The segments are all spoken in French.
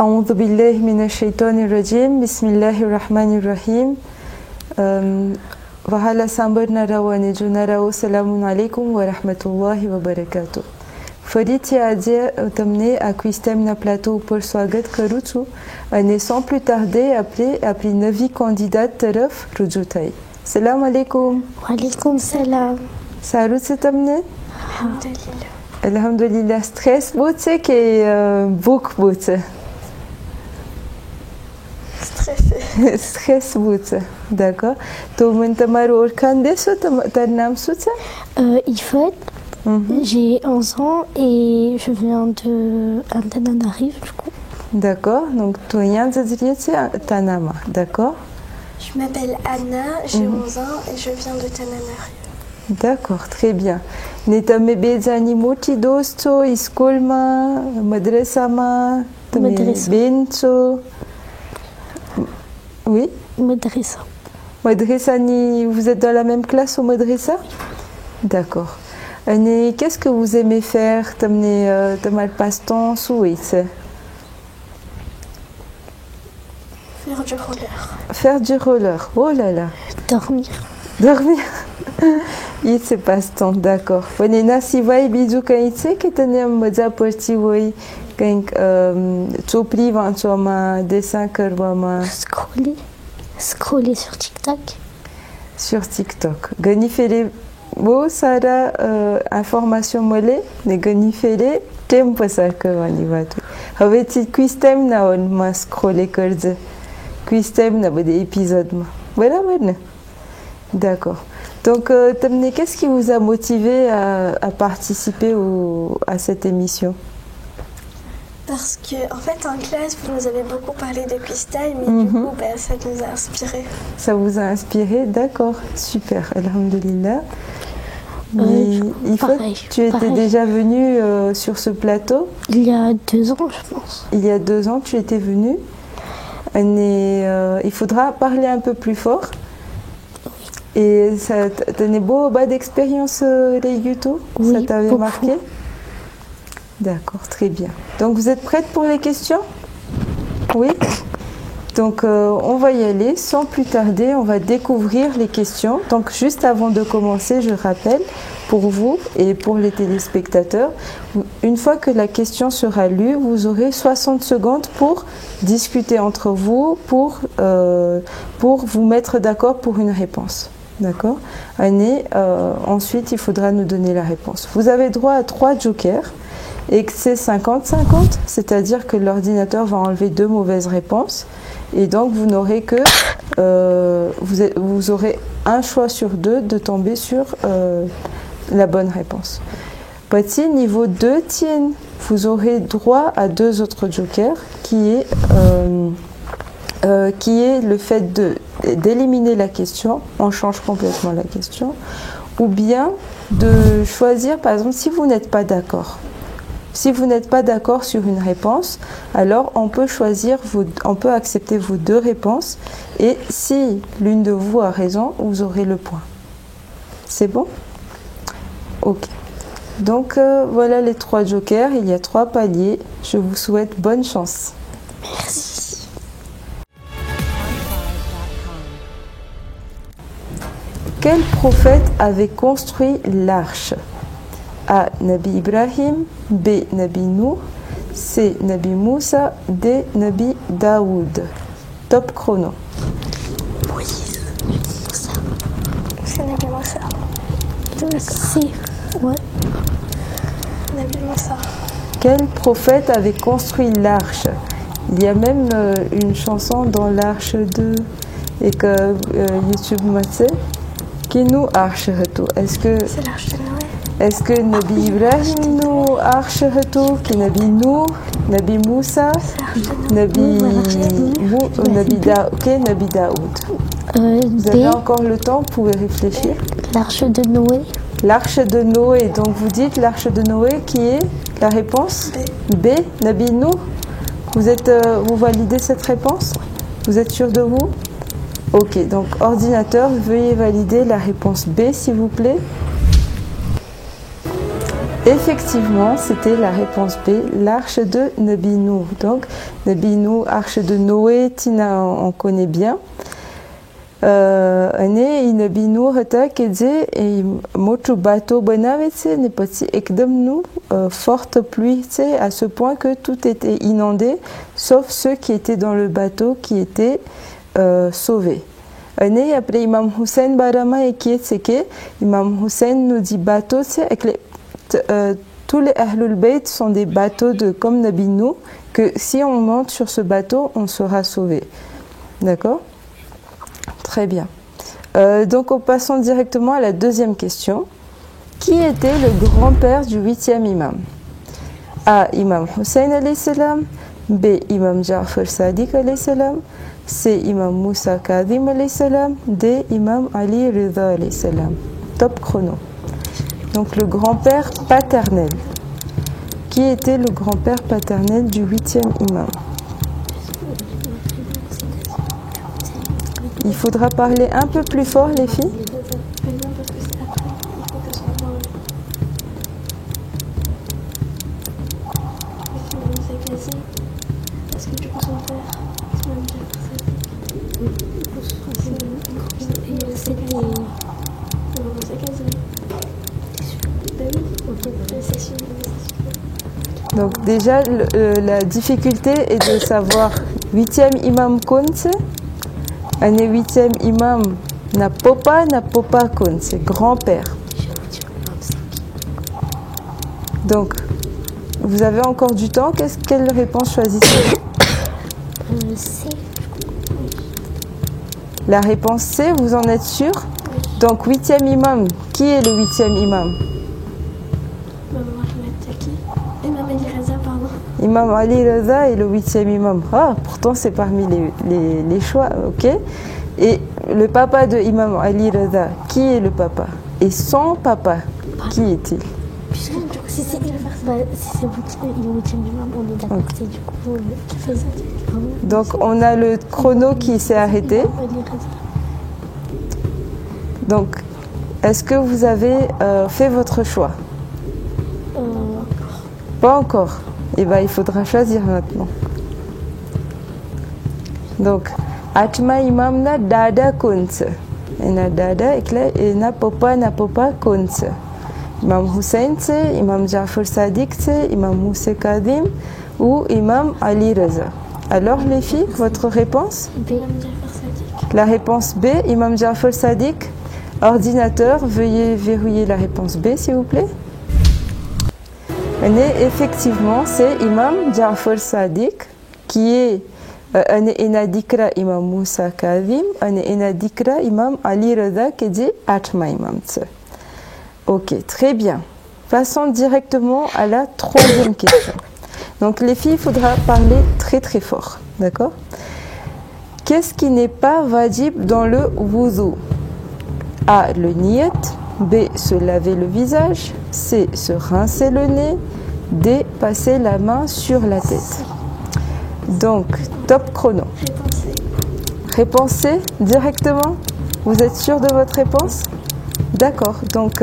أعوذ بالله من الشيطان الرجيم بسم الله الرحمن الرحيم وهلا سامبرنا رواني جونارا السلام عليكم ورحمة الله وبركاته. ફરીથી આજે તમને આ ક્વિઝ plateau ઉપર સ્વાગત કરું છું અને sans plus tarder આપણી નવી candidate તરફ રજૂ થઈ. સલામ અલૈકુમ. વાલેકુમ સલામ. સારું છે તમને? અલ્હમ્દુલિલ્લાહ. અલ્હમ્દુલિલ્લાહ. સ્ટ્રેસ બહુ છે કે ભૂખ બહુ છે? સ્ટ્રેસ બહુ છે. d'accord. તો મને તમારું ઓળખાણ દેશો? તારું નામ શું છે? Ifat. J'ai 11 ans et je viens de Antananarive du coup. D'accord, donc toi, Tanama, d'accord. Je m'appelle Anna, j'ai 11 ans et je viens de Tananarive. D'accord, très bien. Netame bezani moti dosto, iskolma, madresama, bencho. Oui. Madressa. Madressa ni, vous êtes dans la même classe au Madressa? D'accord. Et qu'est-ce que vous aimez faire? T'as passe-temps souhait? Faire du roller. Faire du roller, oh là là. Dormir. Dormir. Il se passe-temps, d'accord. Ponena si vai bizu kaitse que tenem moza porti voi quand chopri vanchoma dessin kerwama. Scroller sur TikTok. Sur TikTok. Ganifele bo sara information mole ne ganifele tempo sa que vani vatu. Haveti quistem na on ma scroller kerze. Quistem na bode épisode ma. Voilà maintenant. D'accord. Donc qu'est-ce qui vous a motivé à participer à cette émission? Parce que en fait en classe vous nous avez beaucoup parlé de quiz time et du coup ça nous a inspiré. Ça vous a inspiré, d'accord, super, alhamdulillah. Tu étais déjà venu sur ce plateau? Il y a 2 ans, je pense. Il y a 2 ans, tu étais venu. Il faudra parler un peu plus fort. Et ça tenait beau bas d'expérience les YouTube? Oui, ça t'avait beaucoup. Marqué? D'accord, très bien. Donc vous êtes prête pour les questions? Oui. Donc on va y aller sans plus tarder, on va découvrir les questions. Donc juste avant de commencer, je rappelle pour vous et pour les téléspectateurs, une fois que la question sera lue, vous aurez 60 secondes pour discuter entre vous, pour vous mettre d'accord pour une réponse. D'accord? Ensuite, il faudra nous donner la réponse. Vous avez droit à 3 jokers et que c'est 50-50, c'est-à-dire que l'ordinateur va enlever 2 mauvaises réponses et donc vous n'aurez que vous aurez un choix sur 2 de tomber sur la bonne réponse. Petit niveau 2 tien, vous aurez droit à 2 autres jokers qui est le fait d'éliminer la question, on change complètement la question, ou bien de choisir, par exemple, si vous n'êtes pas d'accord. Si vous n'êtes pas d'accord sur une réponse, alors on peut accepter vos 2 réponses et si l'une de vous a raison, vous aurez le point. C'est bon? Ok. Donc voilà les 3 jokers, il y a 3 paliers. Je vous souhaite bonne chance. Merci. Quel prophète avait construit l'arche? A. Nabi Ibrahim, B. Nabi Nuh, C. Nabi Moussa, D. Nabi Daoud. Top chrono. Moïse. Moussa. C'est Nabi Moussa. C'est ouais. Nabi Moussa. Quel prophète avait construit l'arche? Il y a même une chanson dans l'arche 2 et que YouTube m'a dit qui nous arche tout. Est-ce que c'est l'arche de Noé? Est-ce que Nabi Ibrahim nous arche tout, qui Nabi Nuh, Nabi Moussa, Nabi Daoud? Vous avez encore le temps, vous pouvez réfléchir. L'arche de Noé. L'arche de Noé. Donc vous dites l'arche de Noé qui est la réponse? B. Nabi Nuh. Vous validez cette réponse? Vous êtes sûr de vous? Ok, donc ordinateur, veuillez valider la réponse B s'il vous plaît. Effectivement, c'était la réponse B, l'arche de Nabi Nuh. Donc, Nabi Nuh, arche de Noé, Tina, on connaît bien. Nabi Nuh hata kedze et mochu bateau bonavetse ne petit ekdem nous forte pluie, à ce point que tout était inondé, sauf ceux qui étaient dans le bateau qui étaient sauvés. Après Imam Hussein Barama et qui est que Imam Hussein nous dit bateau, c'est tous les Ahlul Bayt sont des bateaux comme Nabi Nuh, que si on monte sur ce bateau, on sera sauvé. D'accord? Très bien. Donc, passons directement à la deuxième question. Qui était le grand-père du 8e imam? A. Imam Hussein alayhi salam. B. Imam Ja'far Sadiq alayhi salam. C. Imam Moussa Kadhim alayhi salam. D. Imam Ali Rida alayhi salam. Top chrono. Donc, le grand-père paternel. Qui était le grand-père paternel du 8e imam? Il faudra parler un peu plus fort, les filles. Donc déjà, la difficulté est de savoir 8e imam Kunz. Un 8e imam n'a papa Kun, c'est grand-père. Donc, vous avez encore du temps. Quelle réponse choisissez-vous? C. La réponse C, vous en êtes sûr? Donc, 8e imam. Qui est le 8e imam? Imam Ali Reza est le 8e imam. Ah, pourtant c'est parmi les choix, ok. Et le papa de Imam Ali Reza, qui est le papa? Et son papa, qui est-il? Si c'est le 8e imam, on est d'accord. C'est du coup, tu fais ça. Donc on a le chrono qui s'est arrêté. Donc, est-ce que vous avez fait votre choix? Pas encore. Eh bien, il faudra choisir maintenant. Donc, Atma imam na dada kunz. Et na dada et na papa kunz. Imam Hussein, Imam Ja'far Sadiq, Imam Moussa Kadhim ou Imam Ali Reza. Alors, les filles, votre réponse? B. La réponse B, Imam Ja'far Sadiq. Ordinateur, veuillez verrouiller la réponse B, s'il vous plaît. Effectivement, c'est Imam Ja'far Sadiq qui est Dikra Imam Moussa Kadhim, Dikra Imam Ali Reza qui dit Atma Imam. Ok, très bien. Passons directement à la troisième question. Donc les filles, il faudra parler très très fort, d'accord? Qu'est-ce qui n'est pas wajib dans le wudu? A. Le niyat. B. Se laver le visage. C. Se rincer le nez. D. Passer la main sur la tête. Donc, top chrono. Réponse C directement? Vous êtes sûr de votre réponse? D'accord. Donc,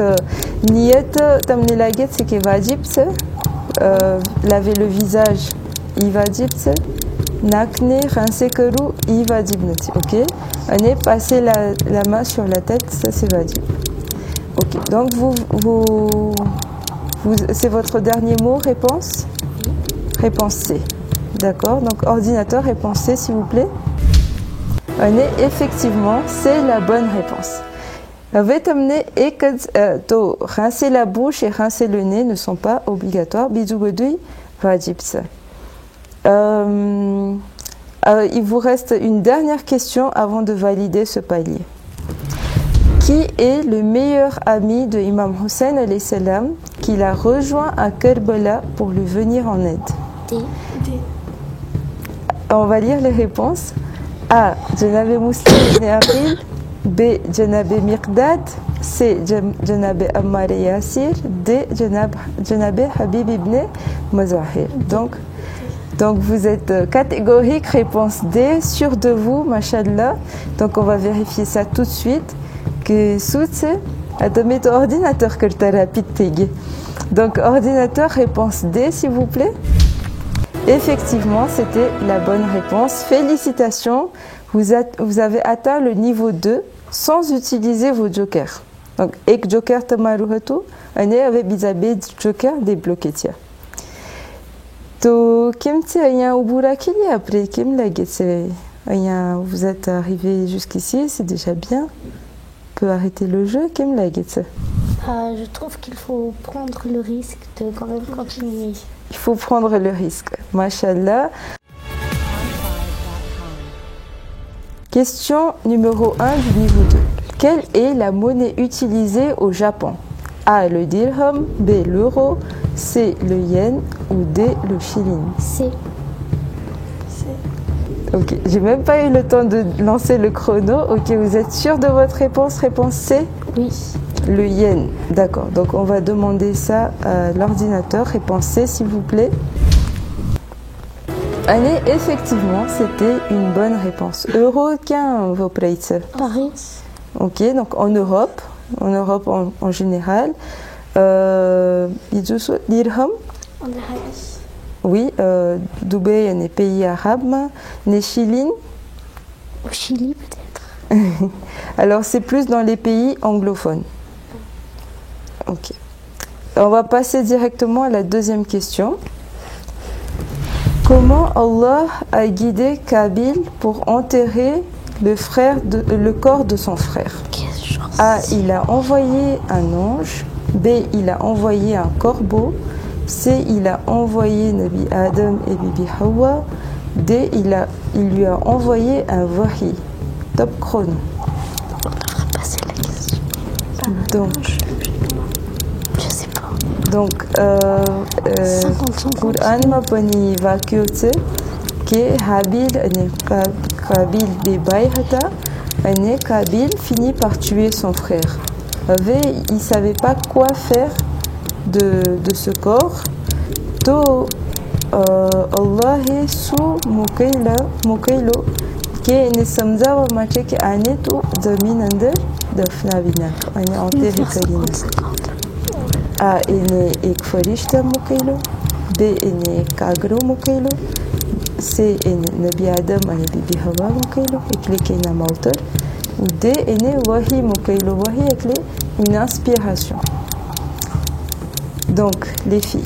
niyat, tamni laget, c'est qui wajib, laver le visage, il wajib, nakne, rincer keru, il wajib, ok? Allez, passer la main sur la tête, ça c'est wajib. Ok, donc c'est votre dernier mot, réponse? Réponse C. D'accord, donc ordinateur, réponse C, s'il vous plaît. Effectivement, c'est la bonne réponse. Rincer la bouche et rincer le nez ne sont pas obligatoires. Il vous reste une dernière question avant de valider ce palier. Qui est le meilleur ami de Imam Hussein alayhi salam qui l'a rejoint à Kerbala pour lui venir en aide? D. On va lire les réponses. A. Janab Muslim ibn Aqil. B. Janab Miqdad. C. Janab Ammar Yassir. D. Janab Habib ibn Mazahir. Donc vous êtes catégorique, réponse D, sûr de vous, mashallah. Donc on va vérifier ça tout de suite. Que Atomé ton ordinateur que tu as rapide. Donc, ordinateur, réponse D, s'il vous plaît. Effectivement, c'était la bonne réponse. Félicitations, vous avez atteint le niveau 2 sans utiliser vos jokers. Donc, ek joker tamaruhatu, ane avait bizabe joker débloqué. To kimti aya uburakili après kim lagetse. Vous êtes arrivé jusqu'ici, c'est déjà bien. On peut arrêter le jeu, kim lagetse. Je trouve qu'il faut prendre le risque de quand même continuer. Il faut prendre le risque. Mashallah. Question numéro 1 du niveau 2. Quelle est la monnaie utilisée au Japon? A, le dirham, B, l'euro, C, le yen ou D, le shilling? C. Ok, j'ai même pas eu le temps de lancer le chrono. Ok, vous êtes sûr de votre réponse? Réponse C? Oui. Le yen, d'accord. Donc on va demander ça à l'ordinateur. Réponse C, s'il vous plaît. Année, effectivement, c'était une bonne réponse. Euro, qu'un vos prix? Paris. Ok, donc en Europe en général. Dirham? En Arabie. Oui, Dubaï, est un pays arabe. Les shillings? Au Chili, peut-être. Alors, c'est plus dans les pays anglophones. Ok. On va passer directement à la deuxième question. Comment Allah a guidé Kabil pour enterrer le corps de son frère? A, il a envoyé un ange. B, il a envoyé un corbeau. C, il a envoyé Nabi Adam et Bibi Hawa. D, il lui a envoyé un wahi. Top chrono. On devrait passer la question. Donc, je sais pas. Donc, Quran m'a poni vacuote que Habil Kabil de Bayhata, Kabil finit par tuer son frère. Il ne savait pas quoi faire de ce corps. To Allah su mukailo que ne samzawa mache que anetu zaminander dafnavina ane enterré kalina. A ene ek farishta mukailo, B ene kagro mukailo, C ene Nabi Adam ane Bibi Hawa mukailo, ekle kena mautar, ou D ene wahi mukailo, wahi ekle une inspiration. Donc, les filles.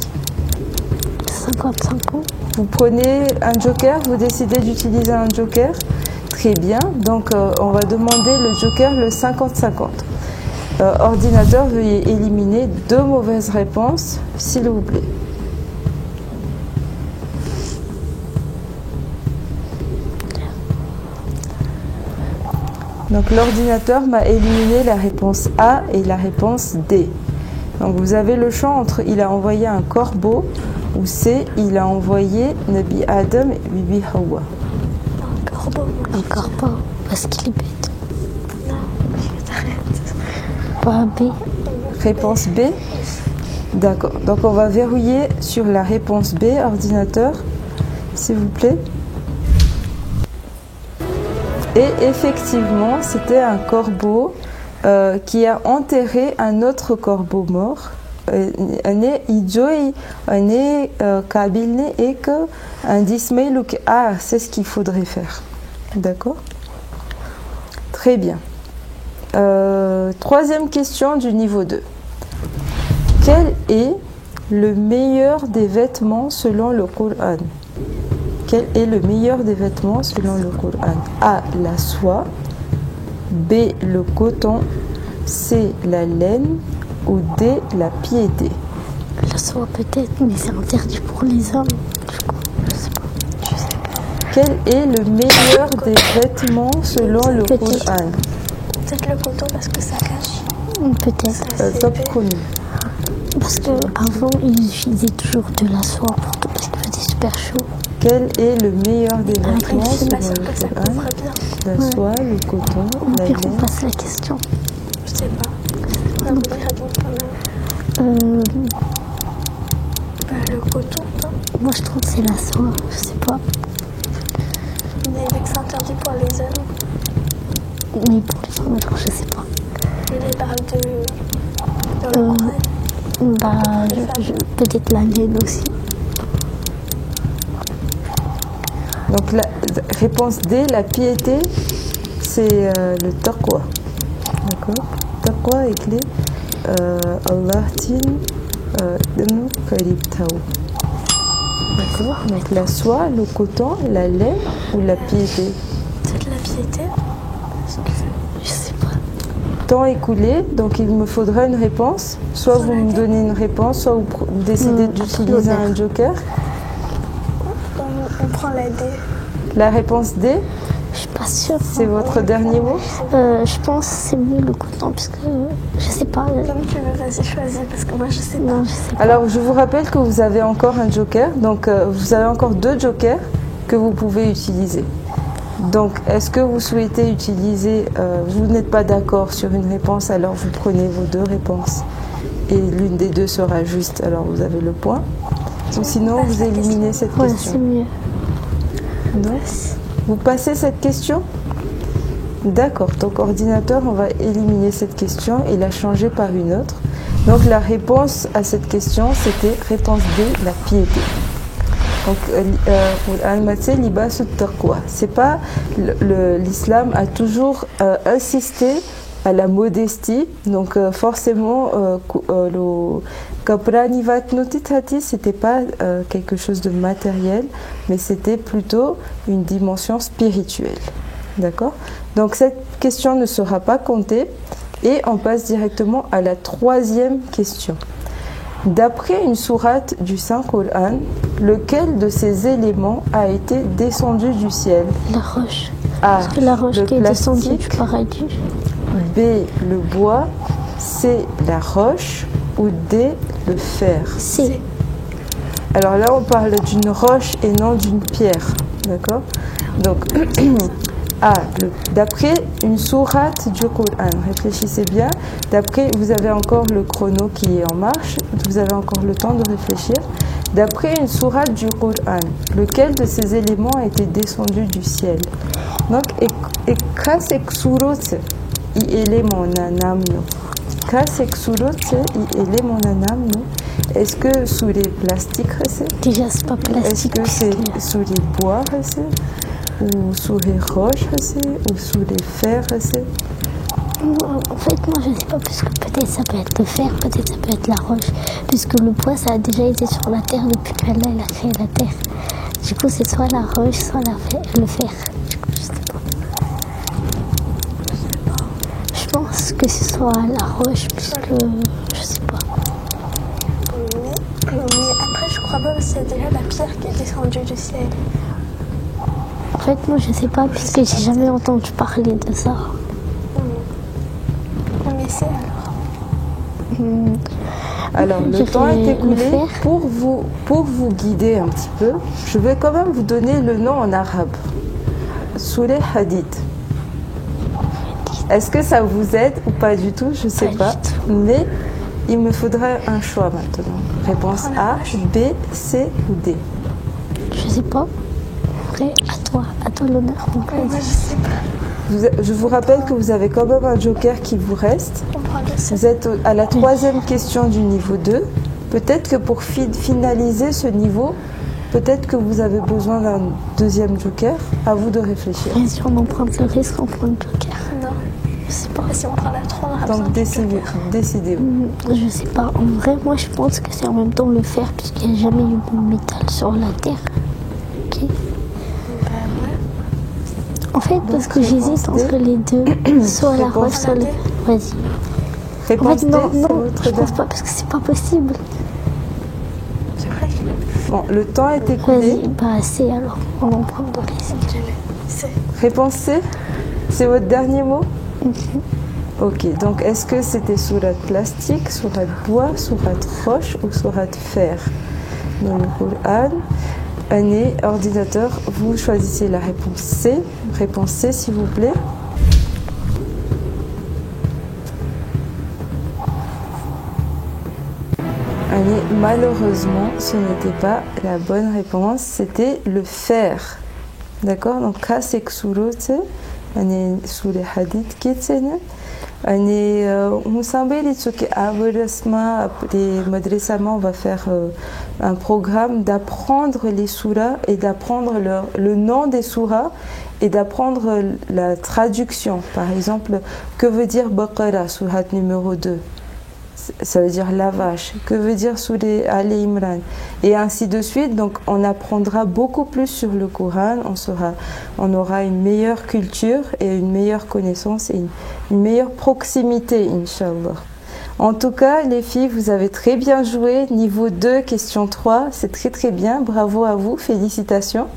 55 ans. Vous prenez un joker, vous décidez d'utiliser un joker. Très bien. Donc, on va demander le joker, le 50-50. Ordinateur, veuillez éliminer 2 mauvaises réponses, s'il vous plaît. Donc, l'ordinateur m'a éliminé la réponse A et la réponse D. Donc, vous avez le choix entre il a envoyé un corbeau ou C, il a envoyé Nabi Adam et Bibi Hawa. Un corbeau. Encore pas, parce qu'il est bête. Non, t'arrêtes. Pas B. Réponse B. D'accord. Donc, on va verrouiller sur la réponse B, ordinateur, s'il vous plaît. Et effectivement, c'était un corbeau qui a enterré un autre corbeau mort. C'est ce qu'il faudrait faire. D'accord? Très bien. Troisième question du niveau 2. Quel est le meilleur des vêtements selon le Coran? Quel est le meilleur des vêtements selon le Coran? A, la soie. B, le coton. C, la laine. Ou D, la piété. La soie peut-être, mais c'est interdit pour les hommes. Du coup, je sais pas. Quel est le meilleur des vêtements selon le Coran? Peut-être le coton parce que ça cache. Peut-être. Top chrono. Parce qu'avant, ils utilisaient toujours de la soie pour tout parce qu'il faisait super chaud. Quel est le meilleur des vêtements Je suis pas selon sûre le que ça Coran? couvre bien. La soie, le coton, la Puis on laine. passe la question. Je sais pas. On va répondre quand même. Le coton, toi. Moi, je trouve que c'est la soie. Je sais pas. Mais vu que c'est interdit pour les hommes. Mais pour les femmes, alors, je sais pas. les parle dans le Euh, Coran. Bah, peut-être la mienne aussi. Donc la réponse D, la piété, c'est le taqwa. D'accord. Taqwa est clé. Allah tin denu karib tao. D'accord. Donc la soie, le coton, la laine ou la piété. C'est de la piété. Je sais pas. Temps écoulé, donc il me faudra une réponse. Soit vous me donnez une réponse, soit vous décidez d'utiliser un joker. On prend la D. La réponse D, Je suis pas sûre. c'est votre dernier mot. Je pense que c'est mieux le coton parce que je sais pas. Comme tu veux, vas-y, choisis parce que moi je sais pas. Non, je sais pas. Alors je vous rappelle que vous avez encore un joker, donc vous avez encore 2 jokers que vous pouvez utiliser. Donc est-ce que vous souhaitez utiliser, vous n'êtes pas d'accord sur une réponse, alors vous prenez vos 2 réponses et l'une des 2 sera juste, alors vous avez le point. Ou sinon vous éliminez cette Ouais, question. c'est mieux. Non. Vous passez cette question? D'accord, donc ordinateur, on va éliminer cette question et la changer par une autre. Donc la réponse à cette question, c'était réponse D, la piété. Donc pour Al-Matsé, libas taqwa. C'est pas l'islam a toujours insisté à la modestie. Donc forcément le Kapranivat Notitati, c'était pas quelque chose de matériel, mais c'était plutôt une dimension spirituelle. D'accord? Donc cette question ne sera pas comptée et on passe directement à la 3e question. D'après une sourate du Saint-Coran, lequel de ces éléments a été descendu du ciel? La roche. A. Parce que la roche Le qui est descendue plastique. du paradis. B. Le bois. C. La roche. Ou D. Le fer. C'est. Alors là, on parle d'une roche et non d'une pierre. D'accord? Donc, A. D'après une sourate du Coran, réfléchissez bien. D'après, vous avez encore le chrono qui est en marche. Vous avez encore le temps de réfléchir. D'après une sourate du Coran, lequel de ces éléments a été descendu du ciel? Donc, kasek surot i élément nanamno. Kasek surot i élément nanamno. Est-ce que sous les plastiques c'est? Déjà, c'est pas Est-ce plastique. que c'est sous les bois c'est? Ou sous les roches c'est? Ou sous les fers c'est? En fait, moi, je sais pas, parce que peut-être ça peut être le fer, peut-être ça peut être la roche. Puisque le bois, ça a déjà été sur la terre depuis qu'Allah il a créé la terre. Du coup, c'est soit la roche, soit le fer. Du coup, je sais pas. Je pense que ce soit la roche, puisque je sais pas. Mais après, je crois pas parce qu'il y a déjà la pierre qui est descendue du ciel. En fait, moi, je sais pas, puisque j'ai jamais entendu parler de ça. Mais c'est alors. Alors, le Je temps vais est le écoulé. faire. Pour vous guider un petit peu, je vais quand même vous donner le nom en arabe. Surah Hadith. Est-ce que ça vous aide ou pas du tout? Je sais Pas pas. du tout. Mais il me faudrait un choix maintenant. Réponse A, B, C ou D. Je sais pas. Après, à toi l'honneur. Donc, Moi, je sais pas. Je vous rappelle que vous avez quand même un joker qui vous reste. On prend le seul. Vous êtes à la 3e question du niveau 2. Peut-être que pour finaliser ce niveau, peut-être que vous avez besoin d'un 2e joker. À vous de réfléchir. Vas-y, on emprunte le risque, on prend le joker. Non. Je sais pas. Si on prend la 3, on aura besoin Donc de décidez-vous. Je sais pas. En vrai, moi, je pense que c'est en même temps le fer, puisqu'il n'y a jamais eu de métal sur la Terre. Ok. En fait, parce que j'hésite entre les deux. Soit la roche, soit le... Vas-y. En Réponse fait, D, non, c'est non, votre je pense pas, parce que c'est pas possible. Bon, le temps est écoulé. Vas-y, bah c'est alors. On en prend le risque. C'est Réponse C, c'est votre dernier mot? Ok, donc est-ce que c'était sourate plastique, sourate bois, sourate roche ou sourate fer? Dans le Coran, année, ordinateur, vous choisissez la réponse C. Réponse C, s'il vous plaît. Année, malheureusement, ce n'était pas la bonne réponse, c'était le fer. D'accord? Donc, kasek surote, أنا سورة حديث كيتسنة أنا مسامبلي تسوكي أبرسما après madrasama on va faire un programme d'apprendre les surahs et d'apprendre le nom des surahs et d'apprendre la traduction. Par exemple, que veut dire Baqara, surat numéro 2? Ça veut dire la vache. Que veut dire Sourate Ali Imran? Et ainsi de suite. Donc on apprendra beaucoup plus sur le Coran. On aura une meilleure culture et une meilleure connaissance et une meilleure proximité, Inch'Allah. En tout cas, les filles, vous avez très bien joué. Niveau 2, question 3, c'est très très bien. Bravo à vous, félicitations.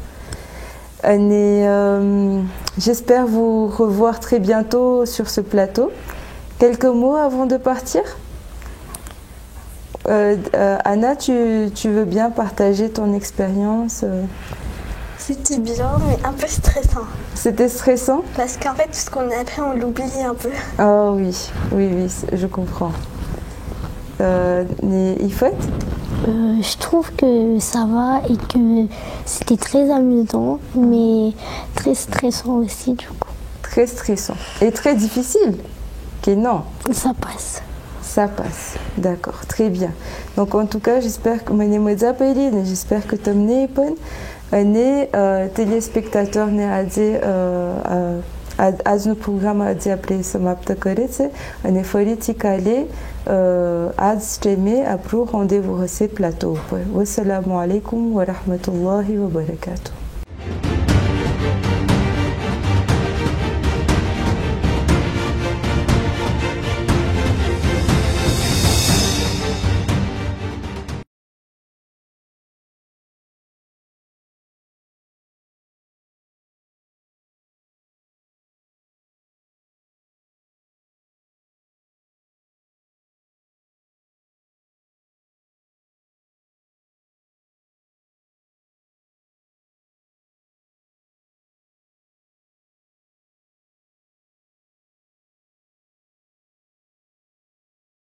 J'espère vous revoir très bientôt sur ce plateau. Quelques mots avant de partir? Anna, tu veux bien partager ton expérience? C'était bien, mais un peu stressant. C'était stressant? Parce qu'en fait, tout ce qu'on a appris, on l'oublie un peu. Ah oui, je comprends. Ifat? Je trouve que ça va et que c'était très amusant, mais très stressant aussi du coup. Très stressant. Et très difficile? Non. Ça passe. Ça passe, d'accord, très bien. Donc en tout cas, j'espère que j'espère que tu es téléspectateur از program après samapta karice ane fariti kale ad streamer après rendez-vous ce plateau. Wassalamu alaikum wa rahmatullahi wa barakatuh.